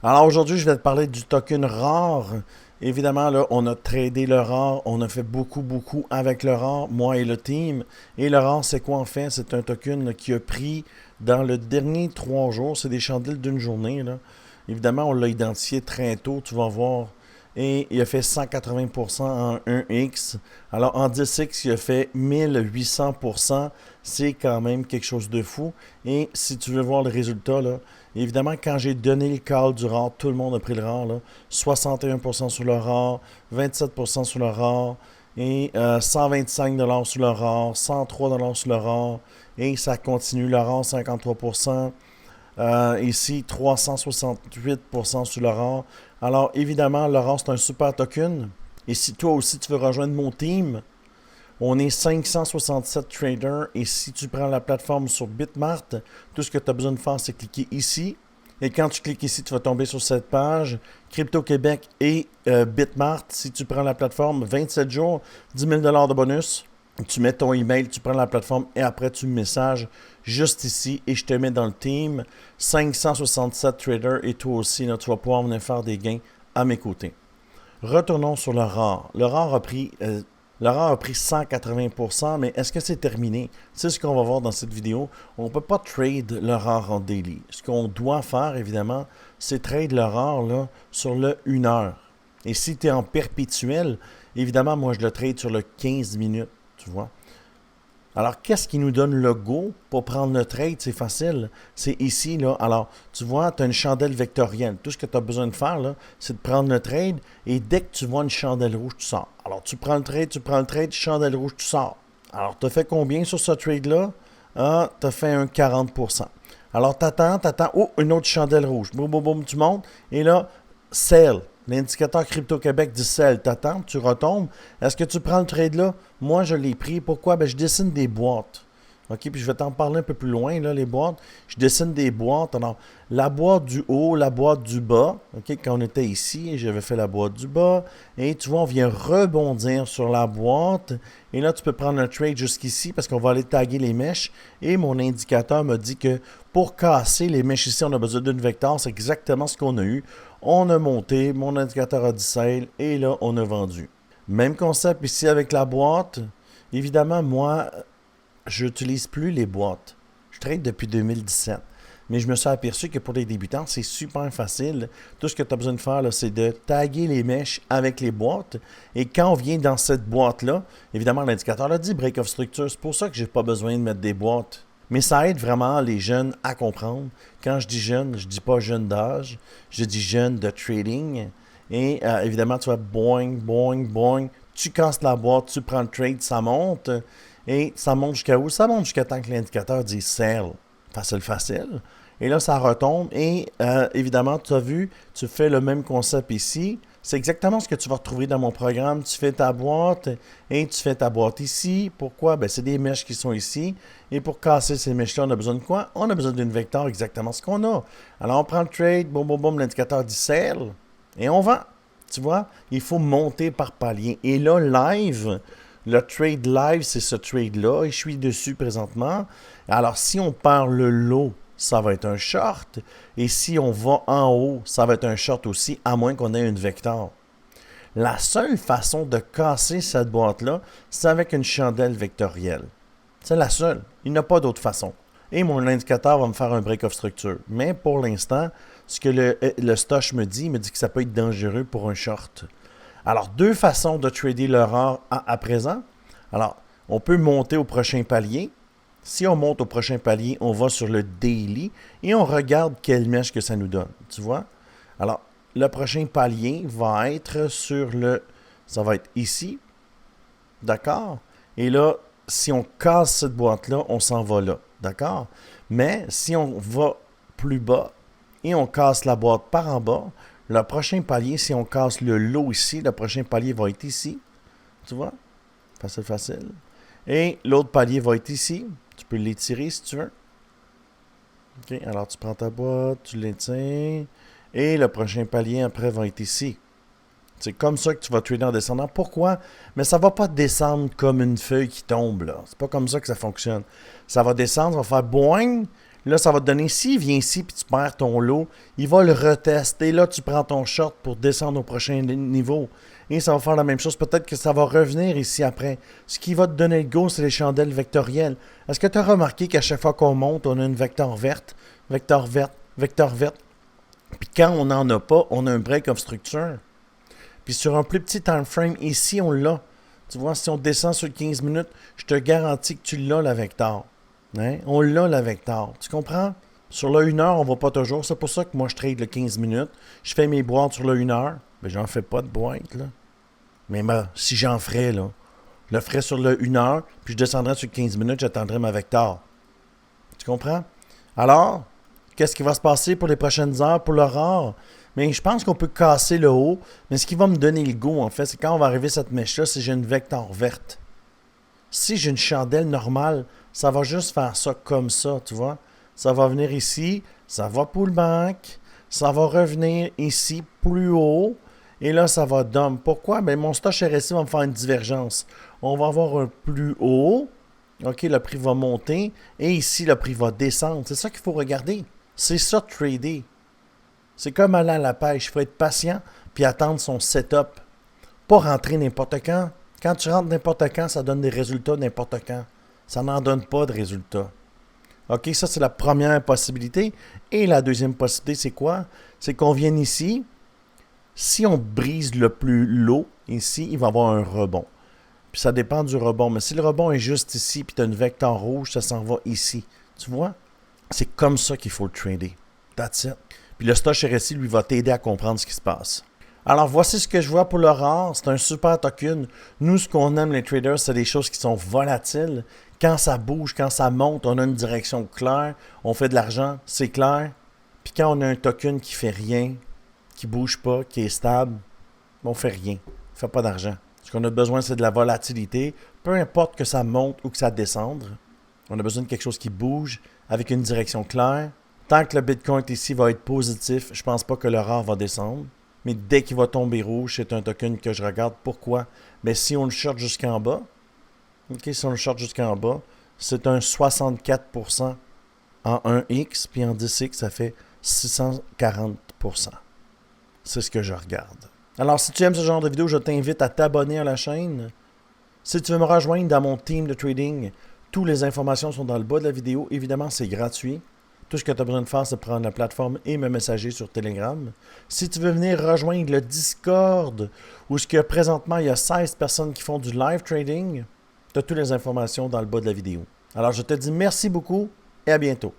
Alors aujourd'hui, je vais te parler du token rare. Évidemment, là, on a tradé le rare, on a fait beaucoup avec le rare, moi et le team. Et le rare, c'est quoi en fait? C'est un token là, qui a pris dans le dernier 3 jours, c'est des chandelles d'une journée. Là. Évidemment, on l'a identifié très tôt, tu vas voir. Et il a fait 180% en 1x. Alors en 10x, il a fait 1800%. C'est quand même quelque chose de fou. Et si tu veux voir le résultat, là, évidemment, quand j'ai donné le call du rare, tout le monde a pris le rare. Là. 61% sur le rare, 27% sur le rare, et 125$ sur le rare, 103$ sur le rare, et ça continue. Le rare, 53%. Ici, 368% sur le rare. Alors, évidemment, le rare, c'est un super token. Et si toi aussi, tu veux rejoindre mon team, on est 567 traders et si tu prends la plateforme sur Bitmart, tout ce que tu as besoin de faire, c'est cliquer ici. Et quand tu cliques ici, tu vas tomber sur cette page, Crypto Québec et Bitmart. Si tu prends la plateforme, 27 jours, 10 000 de bonus. Tu mets ton email, tu prends la plateforme et après tu me messages juste ici et je te mets dans le team. 567 traders et toi aussi, là, tu vas pouvoir venir faire des gains à mes côtés. Retournons sur le rare. Le rare a pris 180%, mais est-ce que c'est terminé? C'est ce qu'on va voir dans cette vidéo. On ne peut pas trade le rare en daily. Ce qu'on doit faire, évidemment, c'est trade le rare là, sur le 1 heure. Et si tu es en perpétuel, évidemment, moi, je le trade sur le 15 minutes, tu vois. Alors, qu'est-ce qui nous donne le go pour prendre le trade? C'est facile. C'est ici, là. Alors, tu vois, tu as une chandelle vectorielle. Tout ce que tu as besoin de faire, là, c'est de prendre le trade et dès que tu vois une chandelle rouge, tu sors. Alors, tu prends le trade, chandelle rouge, tu sors. Alors, tu as fait combien sur ce trade-là? Ah, tu as fait un 40%. Alors, t'attends. Oh, une autre chandelle rouge. Boum, boum, boum, tu montes. Et là, sell. L'indicateur Crypto-Québec dit sell. T'attends, tu retombes. Est-ce que tu prends le trade là? Moi, je l'ai pris. Pourquoi? Ben, je dessine des boîtes. OK, puis je vais t'en parler un peu plus loin, là, les boîtes. Je dessine des boîtes. Alors, la boîte du haut, la boîte du bas. OK, quand on était ici, j'avais fait la boîte du bas. Et tu vois, on vient rebondir sur la boîte. Et là, tu peux prendre un trade jusqu'ici parce qu'on va aller taguer les mèches. Et mon indicateur me dit que pour casser les mèches ici, on a besoin d'une vecteur. C'est exactement ce qu'on a eu. On a monté, mon indicateur a dit sale. Et là, on a vendu. Même concept ici avec la boîte. Évidemment, moi, je n'utilise plus les boîtes. Je trade depuis 2017. Mais je me suis aperçu que pour les débutants, c'est super facile. Tout ce que tu as besoin de faire, c'est de taguer les mèches avec les boîtes. Et quand on vient dans cette boîte-là, évidemment, l'indicateur l'a dit, break of structure. C'est pour ça que je n'ai pas besoin de mettre des boîtes. Mais ça aide vraiment les jeunes à comprendre. Quand je dis jeune, je ne dis pas jeune d'âge. Je dis jeune de trading. Et évidemment, tu vas boing. Tu casses la boîte, tu prends le trade, ça monte. Et ça monte jusqu'à où? Ça monte jusqu'à temps que l'indicateur dit sell. Facile. Et là, ça retombe. Et évidemment, tu as vu, tu fais le même concept ici. C'est exactement ce que tu vas retrouver dans mon programme. Tu fais ta boîte et tu fais ta boîte ici. Pourquoi? Ben, c'est des mèches qui sont ici. Et pour casser ces mèches-là, on a besoin de quoi? On a besoin d'une vecteur, exactement ce qu'on a. Alors, on prend le trade, boum, l'indicateur dit sell. Et on vend. Tu vois, il faut monter par palier. Et là, live, le trade live, c'est ce trade-là. Et je suis dessus présentement. Alors, si on perd le lot, ça va être un short. Et si on va en haut, ça va être un short aussi, à moins qu'on ait une vecteur. La seule façon de casser cette boîte-là, c'est avec une chandelle vectorielle. C'est la seule. Il n'y a pas d'autre façon. Et mon indicateur va me faire un break of structure. Mais pour l'instant, ce que le stoch me dit que ça peut être dangereux pour un short. Alors, deux façons de trader le rare à présent. Alors, on peut monter au prochain palier. Si on monte au prochain palier, on va sur le daily et on regarde quelle mèche que ça nous donne. Tu vois? Alors, le prochain palier va être ça va être ici. D'accord? Et là, si on casse cette boîte-là, on s'en va là. D'accord? Mais si on va plus bas et on casse la boîte par en bas, le prochain palier, si on casse le lot ici, le prochain palier va être ici. Tu vois? Facile. Et l'autre palier va être ici. Tu peux l'étirer si tu veux. OK, alors tu prends ta boîte, tu l'étires. Et le prochain palier après va être ici. C'est comme ça que tu vas trader en descendant. Pourquoi? Mais ça ne va pas descendre comme une feuille qui tombe, là. C'est pas comme ça que ça fonctionne. Ça va descendre, ça va faire boing. Là, ça va te donner, s'il vient ici puis tu perds ton lot, il va le retester. Là, tu prends ton short pour descendre au prochain niveau. Et ça va faire la même chose. Peut-être que ça va revenir ici après. Ce qui va te donner le go, c'est les chandelles vectorielles. Est-ce que tu as remarqué qu'à chaque fois qu'on monte, on a une vecteur verte, vecteur verte, vecteur verte? Puis quand on n'en a pas, on a un break of structure. Puis sur un plus petit time frame, ici, on l'a. Tu vois, si on descend sur 15 minutes, je te garantis que tu l'as, la vecteur. Hein? On l'a, la vecteur. Tu comprends? Sur le 1 heure, on ne va pas toujours. C'est pour ça que moi, je trade le 15 minutes. Je fais mes boîtes sur le 1 heure. Mais j'en fais pas de boîte, là. Mais si j'en ferais, là, je le ferais sur le 1 heure, puis je descendrais sur 15 minutes, j'attendrais ma vecteur. Tu comprends? Alors, qu'est-ce qui va se passer pour les prochaines heures pour le rare? Mais je pense qu'on peut casser le haut. Mais ce qui va me donner le go, en fait, c'est quand on va arriver à cette mèche-là, c'est que j'ai une vecteur verte. Si j'ai une chandelle normale, ça va juste faire ça comme ça, tu vois. Ça va venir ici, ça va pullback, ça va revenir ici plus haut, et là, ça va dump. Pourquoi? Bien, mon stock RSI va me faire une divergence. On va avoir un plus haut, OK, le prix va monter, et ici, le prix va descendre. C'est ça qu'il faut regarder. C'est ça, trader. C'est comme aller à la pêche. Il faut être patient, puis attendre son setup. Pas rentrer n'importe quand. Quand tu rentres n'importe quand, ça donne des résultats n'importe quand. Ça n'en donne pas de résultats. OK, ça, c'est la première possibilité. Et la deuxième possibilité, c'est quoi? C'est qu'on vienne ici. Si on brise le plus low, ici, il va y avoir un rebond. Puis ça dépend du rebond. Mais si le rebond est juste ici, puis tu as une vecteur rouge, ça s'en va ici. Tu vois? C'est comme ça qu'il faut le trader. That's it. Puis le stock RSI, lui, va t'aider à comprendre ce qui se passe. Alors, voici ce que je vois pour le rare. C'est un super token. Nous, ce qu'on aime, les traders, c'est des choses qui sont volatiles. Quand ça bouge, quand ça monte, on a une direction claire. On fait de l'argent, c'est clair. Puis quand on a un token qui fait rien, qui bouge pas, qui est stable, on fait rien. On fait pas d'argent. Ce qu'on a besoin, c'est de la volatilité. Peu importe que ça monte ou que ça descende. On a besoin de quelque chose qui bouge avec une direction claire. Tant que le Bitcoin ici va être positif, je ne pense pas que le rare va descendre. Mais dès qu'il va tomber rouge, c'est un token que je regarde. Pourquoi? Mais si on le short jusqu'en bas, OK, si on le short jusqu'en bas, c'est un 64% en 1x, puis en 10x, ça fait 640%. C'est ce que je regarde. Alors, si tu aimes ce genre de vidéo, je t'invite à t'abonner à la chaîne. Si tu veux me rejoindre dans mon team de trading, toutes les informations sont dans le bas de la vidéo. Évidemment, c'est gratuit. Tout ce que tu as besoin de faire, c'est prendre la plateforme et me messager sur Telegram. Si tu veux venir rejoindre le Discord, où présentement, il y a 16 personnes qui font du live trading, tu as toutes les informations dans le bas de la vidéo. Alors, je te dis merci beaucoup et à bientôt.